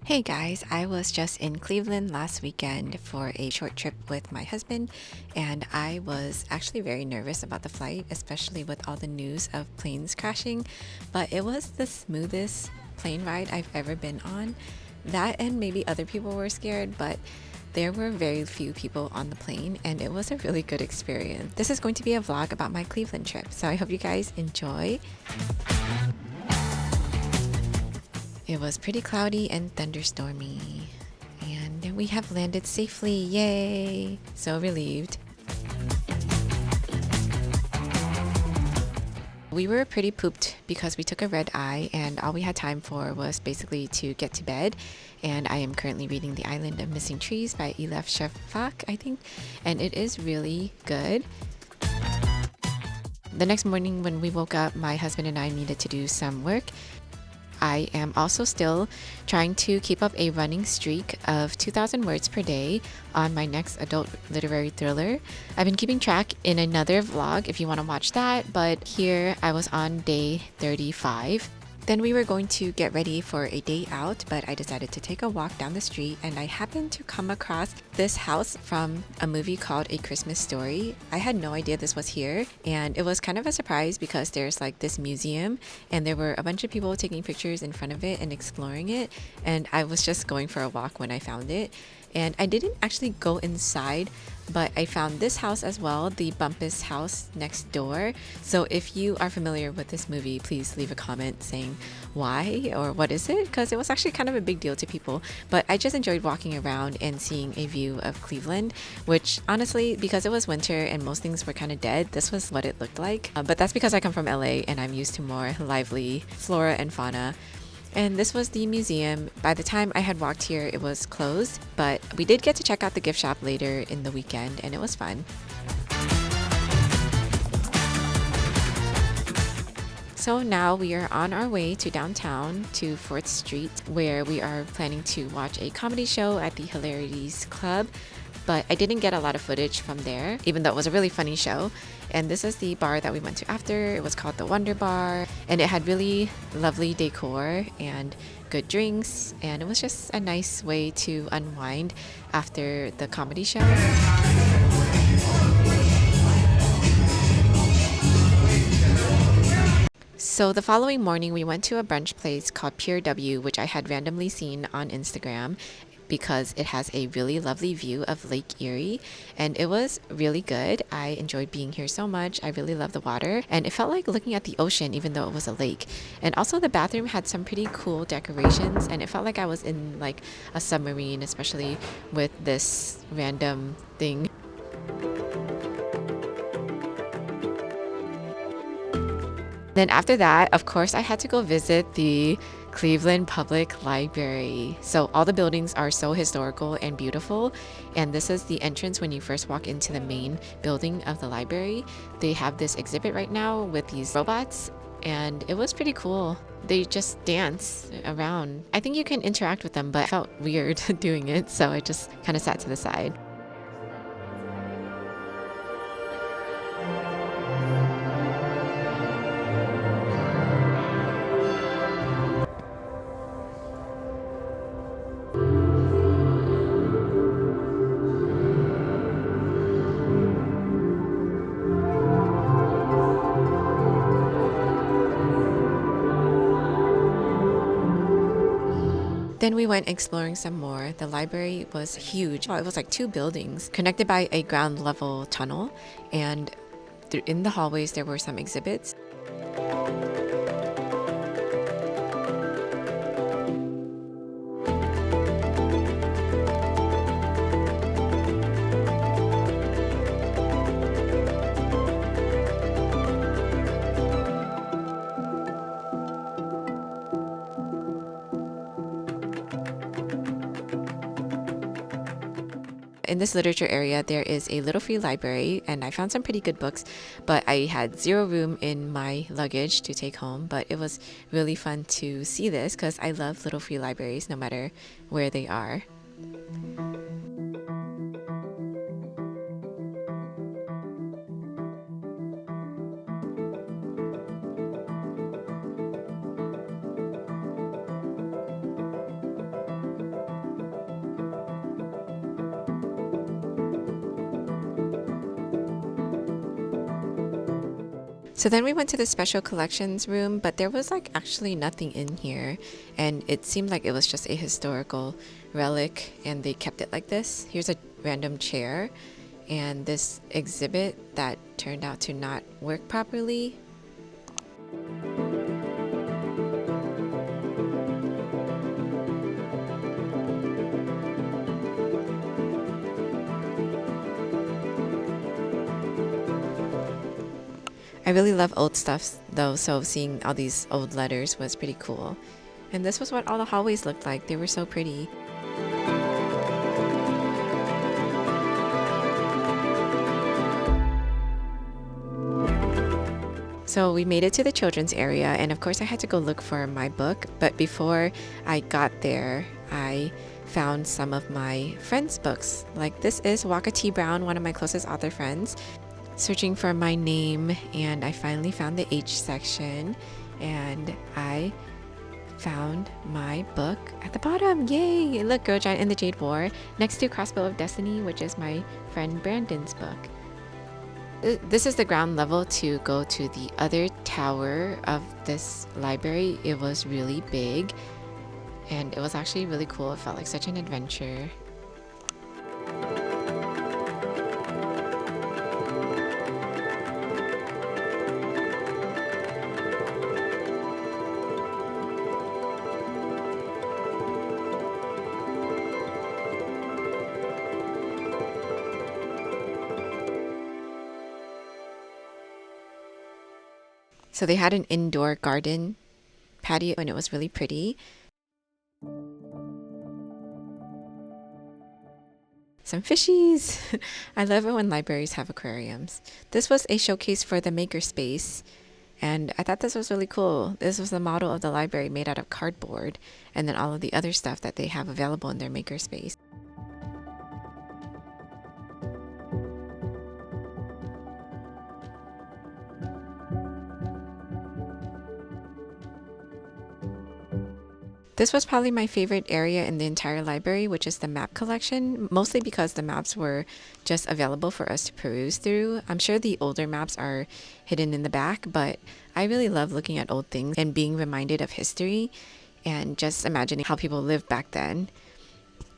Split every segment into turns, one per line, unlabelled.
Hey guys, I was just in Cleveland last weekend for a short trip with my husband, and I was actually very nervous about the flight, especially with all the news of planes crashing. But it was the smoothest plane ride I've ever been on. That and maybe other people were scared, but there were very few people on the plane, and it was a really good experience. This is going to be a vlog about my Cleveland trip, so I hope you guys enjoy. It was pretty cloudy and thunderstormy, and we have landed safely. Yay! So relieved. We were pretty pooped because we took a red eye, and all we had time for was basically to get to bed. And I am currently reading The Island of Missing Trees by Elif Shafak, I think, and it is really good. The next morning when we woke up, my husband and I needed to do some work. I am also still trying to keep up a running streak of 2,000 words per day on my next adult literary thriller. I've been keeping track in another vlog if you want to watch that, but here I was on day 35. Then we were going to get ready for a day out, but I decided to take a walk down the street, and I happened to come across this house from a movie called A Christmas Story. I had no idea this was here, and it was kind of a surprise because there's like this museum, and there were a bunch of people taking pictures in front of it and exploring it, and I was just going for a walk when I found it. And I didn't actually go inside, but I found this house as well, the Bumpus house next door. So if you are familiar with this movie, please leave a comment saying why or what is it, because it was actually kind of a big deal to people. But I just enjoyed walking around and seeing a view of Cleveland, which honestly, because it was winter and most things were kind of dead, this was what it looked like. But that's because I come from LA and I'm used to more lively flora and fauna. And this was the museum. By the time I had walked here, it was closed, but we did get to check out the gift shop later in the weekend, and it was fun. So now we are on our way to downtown to 4th Street, where we are planning to watch a comedy show at the Hilarities Club. But I didn't get a lot of footage from there, even though it was a really funny show. And this is the bar that we went to after. It was called the Wonder Bar, and it had really lovely decor and good drinks, and it was just a nice way to unwind after the comedy show. So the following morning, we went to a brunch place called Pure W, which I had randomly seen on Instagram because it has a really lovely view of Lake Erie, and it was really good. I enjoyed being here so much. I really love the water, and it felt like looking at the ocean even though it was a lake. And also the bathroom had some pretty cool decorations, and it felt like I was in like a submarine, especially with this random thing. Then after that, of course, I had to go visit the Cleveland Public Library. So all the buildings are so historical and beautiful, and this is the entrance when you first walk into the main building of the library. They have this exhibit right now with these robots, and it was pretty cool. They just dance around. I think you can interact with them, but I felt weird doing it, so I just kind of sat to the side. Then we went exploring some more. The library was huge. It was like 2 buildings connected by a ground level tunnel, and in the hallways there were some exhibits. In this literature area, there is a little free library, and I found some pretty good books, but I had 0 room in my luggage to take home. But it was really fun to see this because I love little free libraries no matter where they are. So then we went to the special collections room, but there was like actually nothing in here, and it seemed like it was just a historical relic and they kept it like this. Here's a random chair and this exhibit that turned out to not work properly. I really love old stuff though, so seeing all these old letters was pretty cool. And this was what all the hallways looked like. They were so pretty. So we made it to the children's area, and of course I had to go look for my book, but before I got there, I found some of my friends' books. Like this is Waka T. Brown, one of my closest author friends. Searching for my name, and I finally found the H section, and I found my book at the bottom. Yay! Look, Girl Giant in the Jade War, next to Crossbow of Destiny, which is my friend Brandon's book. This is the ground level to go to the other tower of this library. It was really big, and it was actually really cool. It felt like such an adventure. So they had an indoor garden patio and it was really pretty. Some fishies! I love it when libraries have aquariums. This was a showcase for the makerspace, and I thought this was really cool. This was the model of the library made out of cardboard, and then all of the other stuff that they have available in their makerspace. This was probably my favorite area in the entire library, which is the map collection, mostly because the maps were just available for us to peruse through. I'm sure the older maps are hidden in the back, but I really love looking at old things and being reminded of history and just imagining how people lived back then.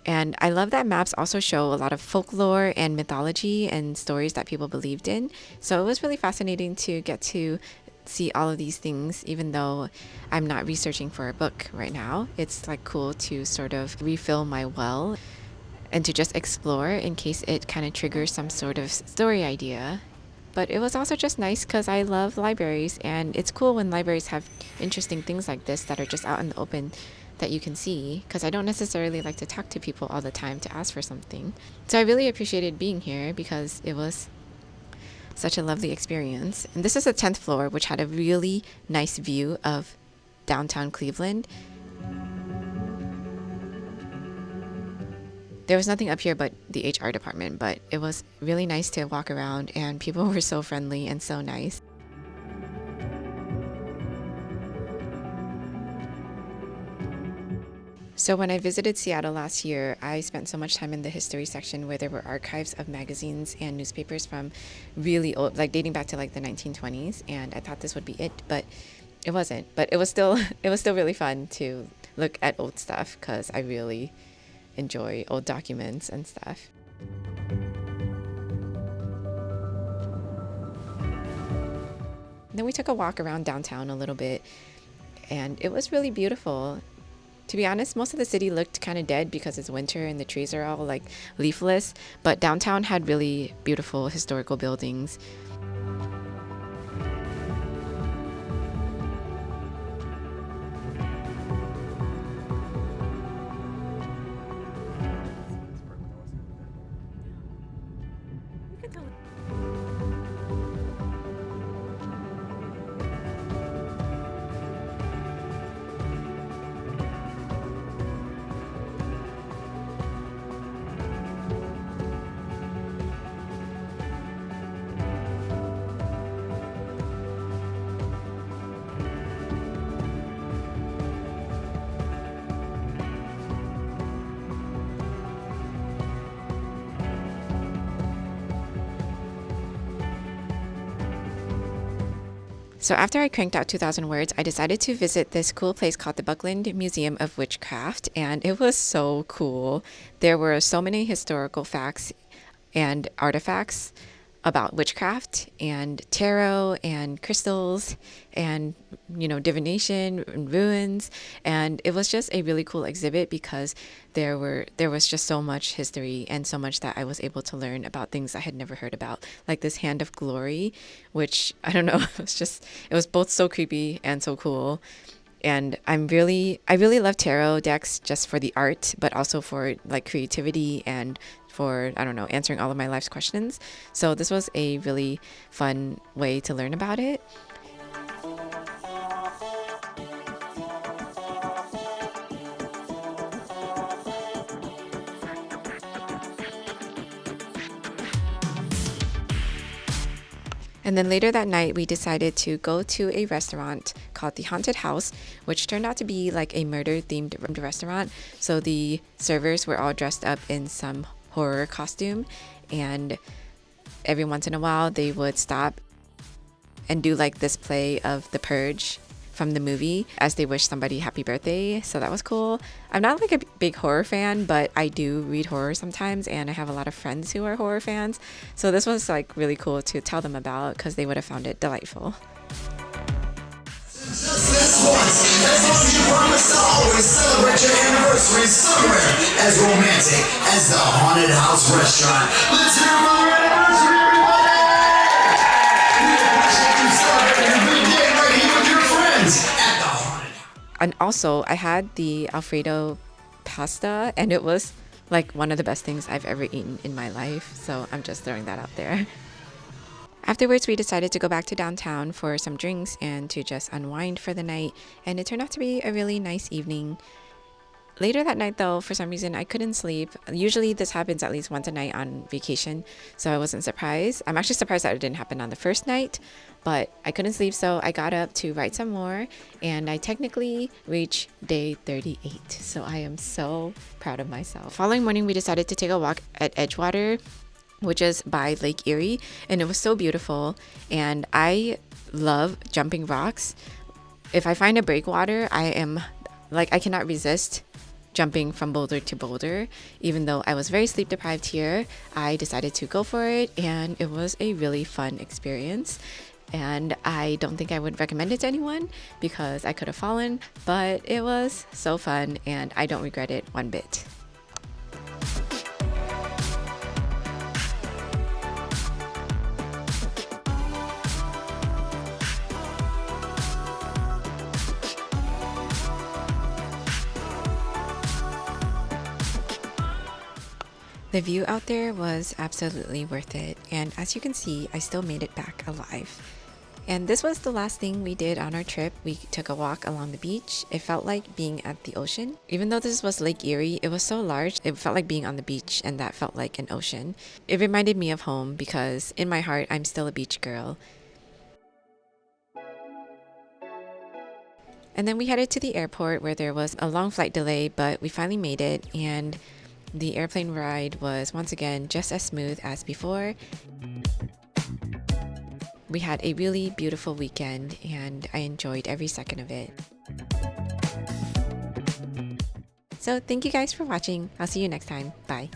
And I love that maps also show a lot of folklore and mythology and stories that people believed in. So it was really fascinating to get to see all of these things, even though I'm not researching for a book right now. It's like cool to sort of refill my well and to just explore in case it kind of triggers some sort of story idea. But it was also just nice because I love libraries, and it's cool when libraries have interesting things like this that are just out in the open that you can see, because I don't necessarily like to talk to people all the time to ask for something. So I really appreciated being here because it was such a lovely experience. And this is the 10th floor, which had a really nice view of downtown Cleveland. There was nothing up here but the HR department, but it was really nice to walk around, and people were so friendly and so nice. So when I visited Seattle last year, I spent so much time in the history section where there were archives of magazines and newspapers from really old, like dating back to like the 1920s, and I thought this would be it, but it wasn't. But it was still really fun to look at old stuff because I really enjoy old documents and stuff. Then we took a walk around downtown a little bit, and it was really beautiful. To be honest, most of the city looked kind of dead because it's winter and the trees are all like leafless, but downtown had really beautiful historical buildings. So after I cranked out 2,000 words, I decided to visit this cool place called the Buckland Museum of Witchcraft, and it was so cool. There were so many historical facts and artifacts about witchcraft and tarot and crystals and divination and ruins, and it was just a really cool exhibit because there was just so much history and so much that I was able to learn about things I had never heard about, like this hand of glory, which I don't know, it was both so creepy and so cool. And I really love tarot decks just for the art, but also for like creativity and for, I don't know, answering all of my life's questions. So this was a really fun way to learn about it. And then later that night, we decided to go to a restaurant called the Haunted House, which turned out to be like a murder-themed restaurant. So the servers were all dressed up in some horror costume, and every once in a while, they would stop and do like this play of The Purge from the movie as they wish somebody happy birthday. So that was cool. I'm not like a big horror fan, but I do read horror sometimes, and I have a lot of friends who are horror fans. So this was like really cool to tell them about because they would have found it delightful.
Just this once, as long as you promise to always celebrate your anniversary somewhere as romantic as the Haunted House restaurant. Let's hear our anniversary, everybody! We appreciate you celebrating your big day right here with your friends at the Haunted House.
And also, I had the Alfredo pasta, and it was like one of the best things I've ever eaten in my life. So I'm just throwing that out there. Afterwards, we decided to go back to downtown for some drinks and to just unwind for the night, and it turned out to be a really nice evening. Later that night, though, for some reason, I couldn't sleep. Usually this happens at least once a night on vacation, so I wasn't surprised. I'm actually surprised that it didn't happen on the first night, but I couldn't sleep, so I got up to write some more, and I technically reached day 38, so I am so proud of myself. Following morning, we decided to take a walk at Edgewater, which is by Lake Erie, and it was so beautiful, and I love jumping rocks. If I find a breakwater, I cannot resist jumping from boulder to boulder. Even though I was very sleep deprived here, I decided to go for it, and it was a really fun experience. And I don't think I would recommend it to anyone because I could have fallen, but it was so fun, and I don't regret it one bit. The view out there was absolutely worth it, and as you can see, I still made it back alive. And this was the last thing we did on our trip. We took a walk along the beach. It felt like being at the ocean. Even though this was Lake Erie, it was so large, it felt like being on the beach, and that felt like an ocean. It reminded me of home because in my heart, I'm still a beach girl. And then we headed to the airport where there was a long flight delay, but we finally made it, and the airplane ride was once again just as smooth as before. We had a really beautiful weekend, and I enjoyed every second of it. So thank you guys for watching. I'll see you next time. Bye.